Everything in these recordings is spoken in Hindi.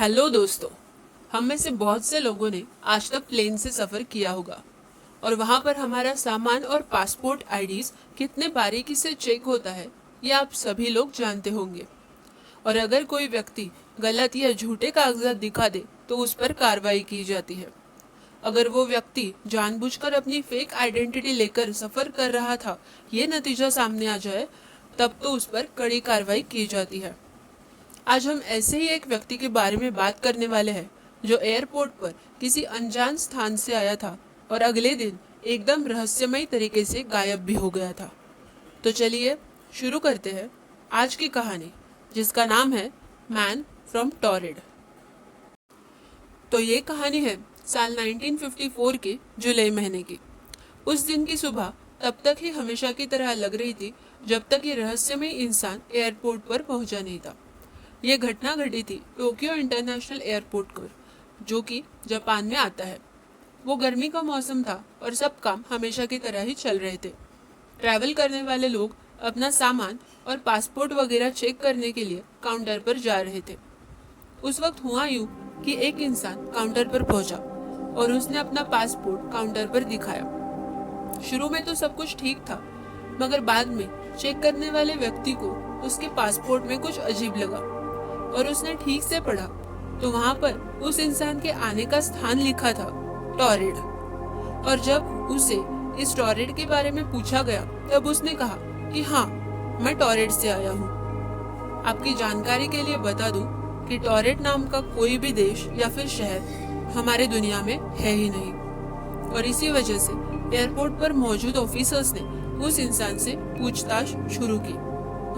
हेलो दोस्तों। हम में से बहुत से लोगों ने आज तक प्लेन से सफ़र किया होगा और वहाँ पर हमारा सामान और पासपोर्ट आईडीज कितने बारीकी से चेक होता है ये आप सभी लोग जानते होंगे। और अगर कोई व्यक्ति गलत या झूठे कागजात दिखा दे तो उस पर कार्रवाई की जाती है। अगर वो व्यक्ति जानबूझकर अपनी फेक आइडेंटिटी लेकर सफ़र कर रहा था ये नतीजा सामने आ जाए तब तो उस पर कड़ी कार्रवाई की जाती है। आज हम ऐसे ही एक व्यक्ति के बारे में बात करने वाले हैं जो एयरपोर्ट पर किसी अनजान स्थान से आया था और अगले दिन एकदम रहस्यमय तरीके से गायब भी हो गया था। तो चलिए शुरू करते हैं आज की कहानी जिसका नाम है मैन फ्रॉम टॉरेड। तो ये कहानी है साल 1954 के जुलाई महीने की। उस दिन की सुबह तब तक ही हमेशा की तरह लग रही थी जब तक ये रहस्यमय इंसान एयरपोर्ट पर पहुंचा नहीं था। ये घटना घटी थी टोक्यो इंटरनेशनल एयरपोर्ट पर जो कि जापान में आता है। वो गर्मी का मौसम था और सब काम हमेशा की तरह ही चल रहे थे। ट्रैवल करने वाले लोग अपना सामान और पासपोर्ट वगैरह चेक करने के लिए काउंटर पर जा रहे थे। उस वक्त हुआ यूं कि एक इंसान काउंटर पर पहुंचा और उसने अपना पासपोर्ट काउंटर पर दिखाया। शुरू में तो सब कुछ ठीक था मगर बाद में चेक करने वाले व्यक्ति को उसके पासपोर्ट में कुछ अजीब लगा और उसने ठीक से पढ़ा तो वहाँ पर उस इंसान के आने का स्थान लिखा था टॉरेड। और जब उसे इस टॉरेड के बारे में पूछा गया तब उसने कहा कि हाँ मैं टॉरेड से आया हूँ। आपकी जानकारी के लिए बता दूं कि टॉरेड नाम का कोई भी देश या फिर शहर हमारे दुनिया में है ही नहीं। और इसी वजह से एयरपोर्ट पर मौजूद ऑफिसर्स ने उस इंसान से पूछताछ शुरू की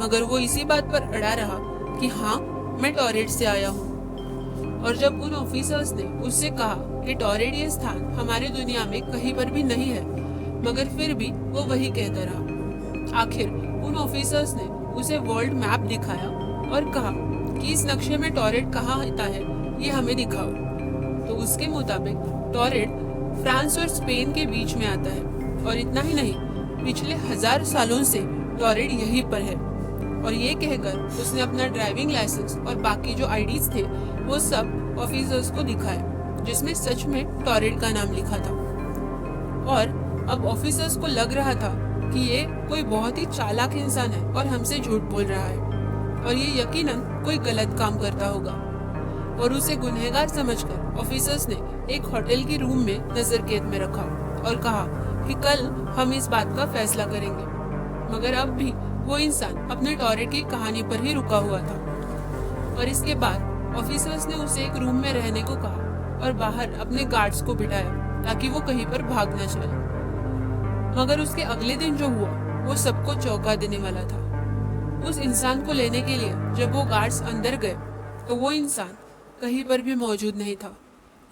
मगर वो इसी बात पर अड़ा रहा कि हाँ मैं टॉरेड से आया हूँ। और जब उन ऑफिसर्स ने उससे कहा कि टॉरेड ये स्थान हमारे दुनिया में कहीं पर भी नहीं है मगर फिर भी वो वही कहता रहा। आखिर उन ऑफिसर्स ने उसे वर्ल्ड मैप दिखाया और कहा कि इस नक्शे में टॉरेड कहाँ आता है ये हमें दिखाओ। तो उसके मुताबिक टॉरेड फ्रांस और स्पेन के बीच में आता है और इतना ही नहीं पिछले 1000 सालों से टॉरेड यहीं पर है। और ये कहकर उसने अपना ड्राइविंग लाइसेंस और बाकी जो आईडीज थे वो सब ऑफिसर्स को दिखाया जिसमें सच में टॉरेड का नाम लिखा था। और अब ऑफिसर्स को लग रहा था कि ये कोई बहुत ही चालाक इंसान है और हमसे झूठ बोल रहा है और ये यकीनन कोई गलत काम करता होगा। और उसे गुनहगार समझकर ऑफिसर्स ने एक होटल की रूम में नजर कैद में रखा और कहा कि कल हम इस बात का फैसला करेंगे। मगर अब भी वो इंसान अपने टॉरेड की कहानी पर ही रुका हुआ था। और इसके बाद ऑफिसर्स ने उसे एक रूम में रहने को कहा और बाहर अपने गार्ड्स को बिठाया ताकि वो कहीं पर भाग न जाए। मगर उसके अगले दिन जो हुआ वो सबको चौंका देने वाला था। उस इंसान को लेने के लिए जब वो गार्ड्स अंदर गए तो वो इंसान कहीं पर भी मौजूद नहीं था।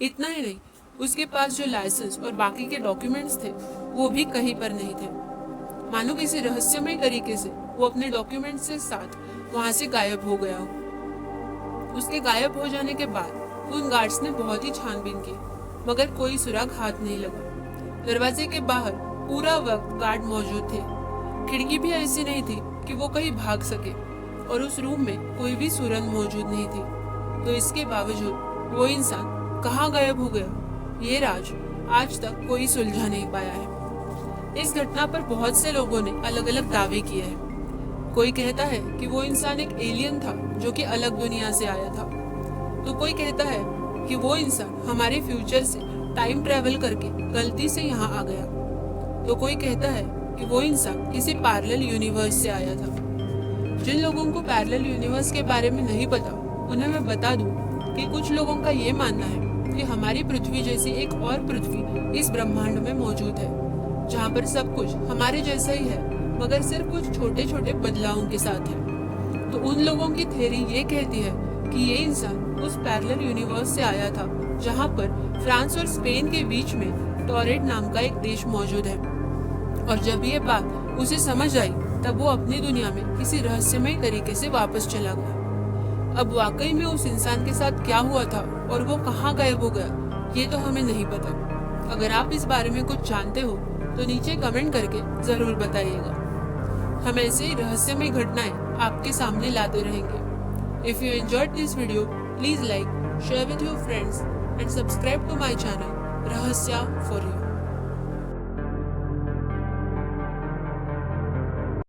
इतना ही नहीं उसके पास जो लाइसेंस और बाकी के डॉक्यूमेंट्स थे वो भी कहीं पर नहीं थे। मानो किसी रहस्यमय तरीके से वो अपने डॉक्यूमेंट्स के साथ वहां से गायब हो गया हो। उसके गायब हो जाने के बाद उन गार्ड्स ने बहुत ही छानबीन की मगर कोई सुराग हाथ नहीं लगा। दरवाजे के बाहर पूरा वक्त गार्ड मौजूद थे। खिड़की भी ऐसी नहीं थी कि वो कहीं भाग सके और उस रूम में कोई भी सुरंग मौजूद नहीं थी। तो इसके बावजूद वो इंसान कहाँ गायब हो गया ये राज आज तक कोई सुलझा नहीं पाया है। इस घटना पर बहुत से लोगों ने अलग अलग दावे किए हैं। कोई कहता है कि वो इंसान एक एलियन था जो कि अलग दुनिया से आया था। तो कोई कहता है कि वो इंसान हमारे फ्यूचर से टाइम ट्रेवल करके गलती से यहाँ आ गया। तो कोई कहता है कि वो इंसान किसी पैरेलल यूनिवर्स से आया था। जिन लोगों को पैरेलल यूनिवर्स के बारे में नहीं पता उन्हें मैं बता दूं कि कुछ लोगों का ये मानना है कि हमारी पृथ्वी जैसी एक और पृथ्वी इस ब्रह्मांड में मौजूद है जहाँ पर सब कुछ हमारे जैसा ही है मगर सिर्फ कुछ छोटे छोटे बदलावों के साथ है। तो उन लोगों की थ्योरी ये कहती है कि ये इंसान उस पैरेलल यूनिवर्स से आया था जहाँ पर फ्रांस और स्पेन के बीच में टॉरेड नाम का एक देश मौजूद है। और जब ये बात उसे समझ आई तब वो अपनी दुनिया में किसी रहस्यमय तरीके से वापस चला गया। अब वाकई में उस इंसान के साथ क्या हुआ था और वो कहाँ गायब हो गया ये तो हमें नहीं पता। अगर आप इस बारे में कुछ जानते हो तो नीचे कमेंट करके जरूर बताइएगा। हम ऐसे ही रहस्यमय घटनाएं आपके सामने लाते रहेंगे। If you enjoyed this video please like, share with your friends and subscribe to my channel Rahasya for you.